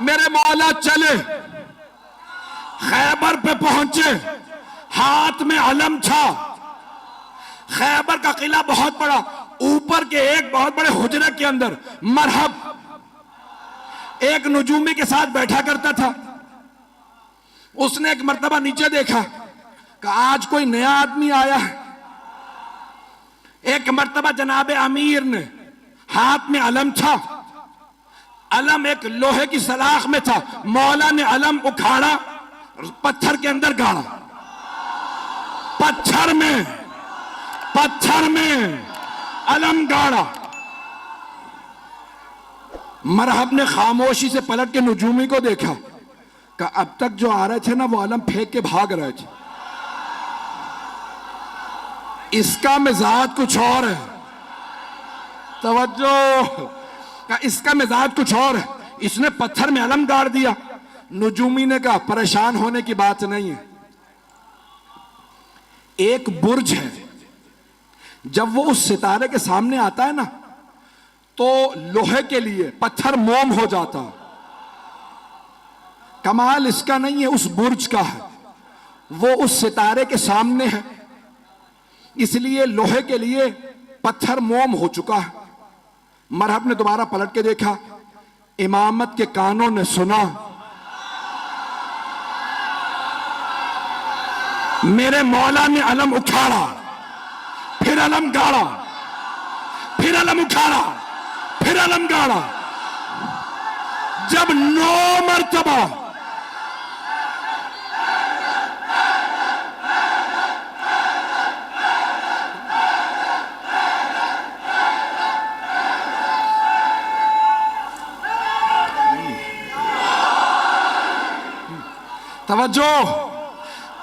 मेरे मौला चले, खैबर पे पहुंचे, हाथ में अलम था। खैबर का किला बहुत बड़ा, ऊपर के एक बहुत बड़े हुजरे के अंदर मरहब एक नजूमी के साथ बैठा करता था। उसने एक मर्तबा नीचे देखा कि आज कोई नया आदमी आया है। एक मर्तबा जनाबे अमीर ने, हाथ में अलम था, अलम एक लोहे की सलाख में था, मौला ने अलम उखाड़ा, पत्थर के अंदर गाड़ा, पत्थर में अलम गाड़ा। मरहब ने खामोशी से पलट के नजूमी को देखा कि अब तक जो आ रहे थे ना वो अलम फेंक के भाग रहे थे, इसका मिजाज कुछ और है। तवज्जो, इसका मिजाज कुछ और है। इसने पत्थर में अलम गाड़ दिया। नजूमी ने कहा परेशान होने की बात नहीं है, एक बुर्ज है, जब वो उस सितारे के सामने आता है ना तो लोहे के लिए पत्थर मोम हो जाता। कमाल इसका नहीं है, उस बुर्ज का है। वो उस सितारे के सामने है, इसलिए लोहे के लिए पत्थर मोम हो चुका है। मरहब ने दोबारा पलट के देखा, इमामत के कानों ने सुना, मेरे मौला ने अलम उखाड़ा, फिर अलम गाड़ा, फिर अलम उखाड़ा, फिर अलम गाड़ा। जब 9 मरतबा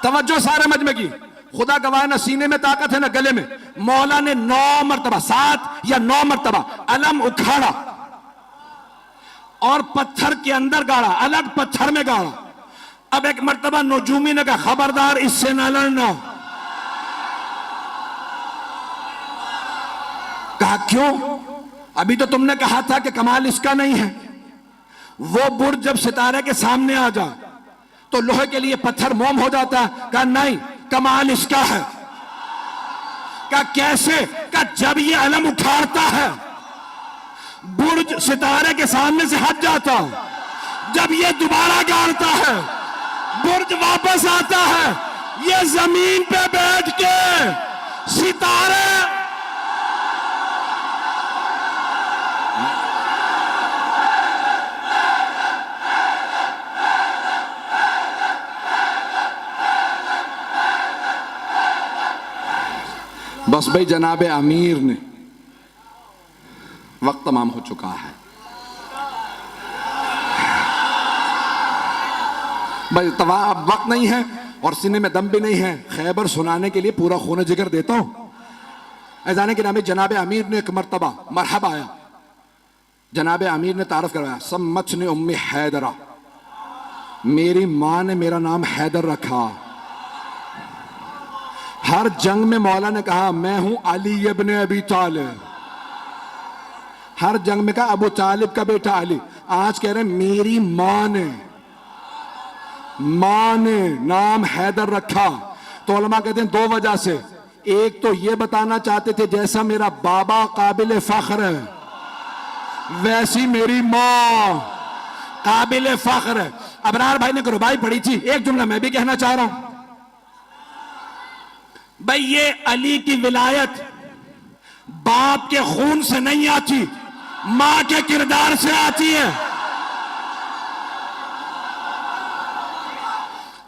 तवज्जो सारे मजमे की, खुदा गवाह ना सीने में ताकत है ना गले में। मौला ने 9 मरतबा, 7 या 9 मरतबा अलम उखाड़ा और पत्थर के अंदर गाड़ा, अलग पत्थर में गाड़ा। अब एक मरतबा नजूमी ने कहा खबरदार इससे ना लड़ना। कहा क्यों? अभी तो तुमने कहा था कि कमाल इसका नहीं है। वो बुर्ज जब सितारे के सामने आ जाए तो लोहे के लिए पत्थर मोम हो जाता है। कहा नहीं, कमाल इसका है। कहा कैसे? कहा जब ये अलम उठाता है बुर्ज सितारे के सामने से हट जाता है, जब ये दोबारा गाड़ता है बुर्ज वापस आता है, ये जमीन पे बैठ के सितारे बस भाई जनाबे अमीर ने, वक्त तमाम हो चुका है भाई, अब वक्त नहीं है और सीने में दम भी नहीं है। खैबर सुनाने के लिए पूरा खून जिगर देता हूं। ऐजाने के नामे जनाबे अमीर ने एक मरतबा मरहब आया, जनाबे अमीर ने तारफ करवाया, सम्मतनी उम्मी हैदरा, मेरी मां ने मेरा नाम हैदर रखा। हर जंग में मौला ने कहा मैं हूं अली इब्ने अबी तालिब, हर जंग में कहा अबू तालिब का बेटा अली। आज कह रहे मेरी मां ने नाम हैदर रखा। तो उलमा कहते हैं 2 वजह से, एक तो ये बताना चाहते थे जैसा मेरा बाबा काबिल फख्र है वैसी मेरी मां काबिल फख्र है। अबरार भाई ने रुबाई पढ़ी थी, एक जुमला मैं भी कहना चाह रहा हूं भाई, ये अली की विलायत बाप के खून से नहीं आती, मां के किरदार से आती है।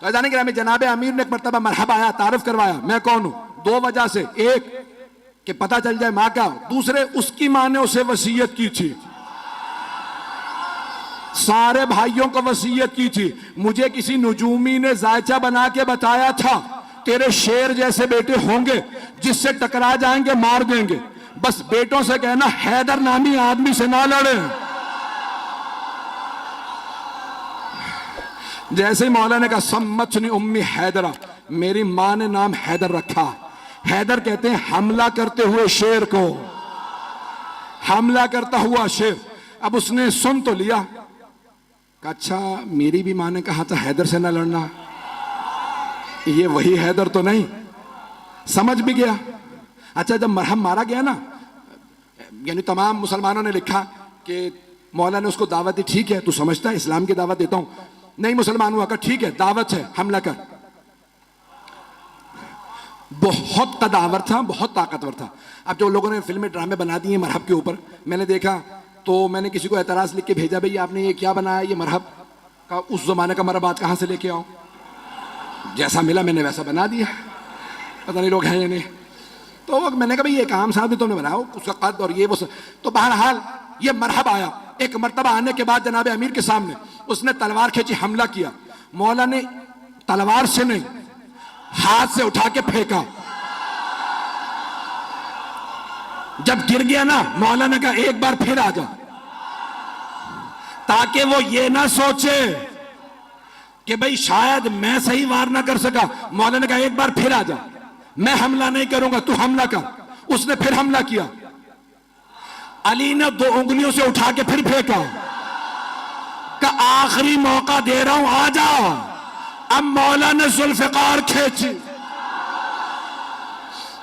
तो जाने के जनाबे अमीर ने एक मरतबा मरहब आया, तारुफ करवाया मैं कौन हूं। 2 वजह से, एक कि पता चल जाए मां का, दूसरे उसकी मां ने उसे वसीयत की थी, सारे भाइयों को वसीयत की थी। मुझे किसी नजूमी ने जायचा बना के बताया था तेरे शेर जैसे बेटे होंगे, जिससे टकरा जाएंगे मार देंगे। बस बेटों से कहना हैदर नामी आदमी से ना लड़े। जैसे ही मौला ने कहा सम्मतनी उम्मी हैदरा, मेरी मां ने नाम हैदर रखा। हैदर कहते हैं हमला करते हुए शेर को, हमला करता हुआ शेर। अब उसने सुन तो लिया, कहा अच्छा मेरी भी माँ ने कहा था हैदर से ना लड़ना, ये वही हैदर तो नहीं। समझ भी गया। अच्छा जब मरहम मारा गया ना, यानी तमाम मुसलमानों ने लिखा कि मौला ने उसको दावत दी, ठीक है तू समझता है इस्लाम की दावत देता हूं। नहीं मुसलमान हुआ, कहा ठीक है दावत है हमला कर। बहुत कदावर था, बहुत ताकतवर था। अब जो लोगों ने फिल्में ड्रामे बना दिए मरहब के ऊपर, मैंने देखा तो मैंने किसी को एतराज लिख के भेजा, भाई आपने ये क्या बनाया, ये मरहब का उस जमाने का मरहब आज कहां से लेके आओ। जैसा मिला मैंने वैसा बना दिया, पता नहीं लोग हैं या नहीं। तो मैंने कहा भाई ये काम साहब तुमने बनाया, उसका कद और ये वो तो बहरहाल ये मरहब आया। एक मरतबा आने के बाद जनाब अमीर के सामने उसने तलवार खींची, हमला किया। मौला ने तलवार से नहीं हाथ से उठा के फेंका। जब गिर गया ना, मौला ने कहा एक बार फिर आ जा, ताकि वो ये ना सोचे कि भाई शायद मैं सही वार ना कर सका। मौला ने कहा एक बार फिर आ जा, मैं हमला नहीं करूंगा, तू हमला कर। उसने फिर हमला किया। अली ने 2 उंगलियों से उठा के फिर फेंका, का आखिरी मौका दे रहा हूं आ जा। अब मौला ने जुल्फिकार खींची,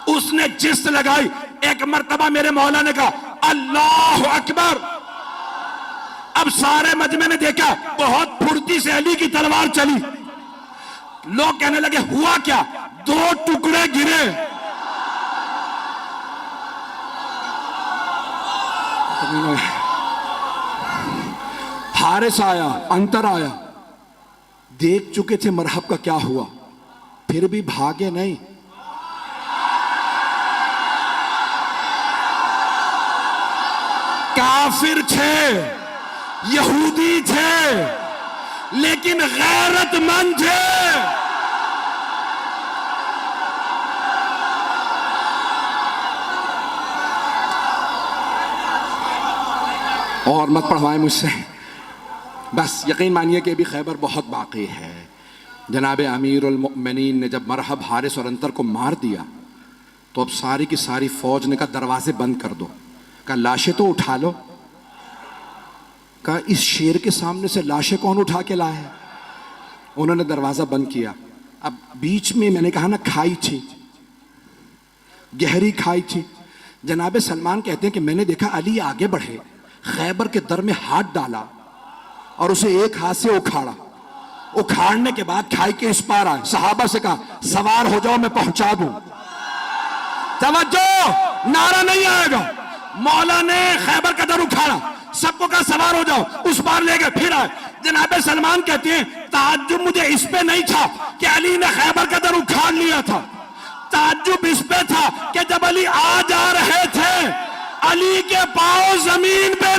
उसने जिस्त लगाई। एक मर्तबा मेरे मौला ने कहा अल्लाह अकबर। अब सारे मजमे ने देखा बहुत फुर्ती से अली की तलवार चली। लोग कहने लगे हुआ क्या, 2 टुकड़े गिरे। हारिस आया, अंतर आया, देख चुके थे मरहब का क्या हुआ, फिर भी भागे नहीं। काफिर थे, यहूदी थे, लेकिन गैरतमंद थे। और मत पढ़वाएं मुझसे, बस यकीन मानिए कि अभी खैबर बहुत बाकी है। जनाब अमीरुल मोमिनीन ने जब मरहब, हारिस और अंतर को मार दिया तो अब सारी की सारी फौज ने कहा दरवाजे बंद कर दो। कहा लाशें तो उठा लो। कहा इस शेर के सामने से लाशें कौन उठा के लाए। उन्होंने दरवाजा बंद किया। अब बीच में मैंने कहा ना खाई थी, गहरी खाई थी। जनाब सलमान कहते हैं कि मैंने देखा अली आगे बढ़े, खैबर के दर में हाथ डाला और उसे एक हाथ से उखाड़ा। उखाड़ने के बाद खाई के इस पार आए, सहाबा से कहा सवार हो जाओ मैं पहुंचा दूं। तवज्जो, नारा नहीं आएगा। मौला ने खैबर का दर उखाड़ा, सबको कहा सवार हो जाओ, उस पार ले गए, फिर आए। जनाब सलमान कहते हैं ताज्जुब मुझे इस पे नहीं था कि अली ने खैबर का दर उखाड़ लिया था, ताज्जुब इस पे था कि जब अली आ जा रहे थे अली के पांव जमीन पे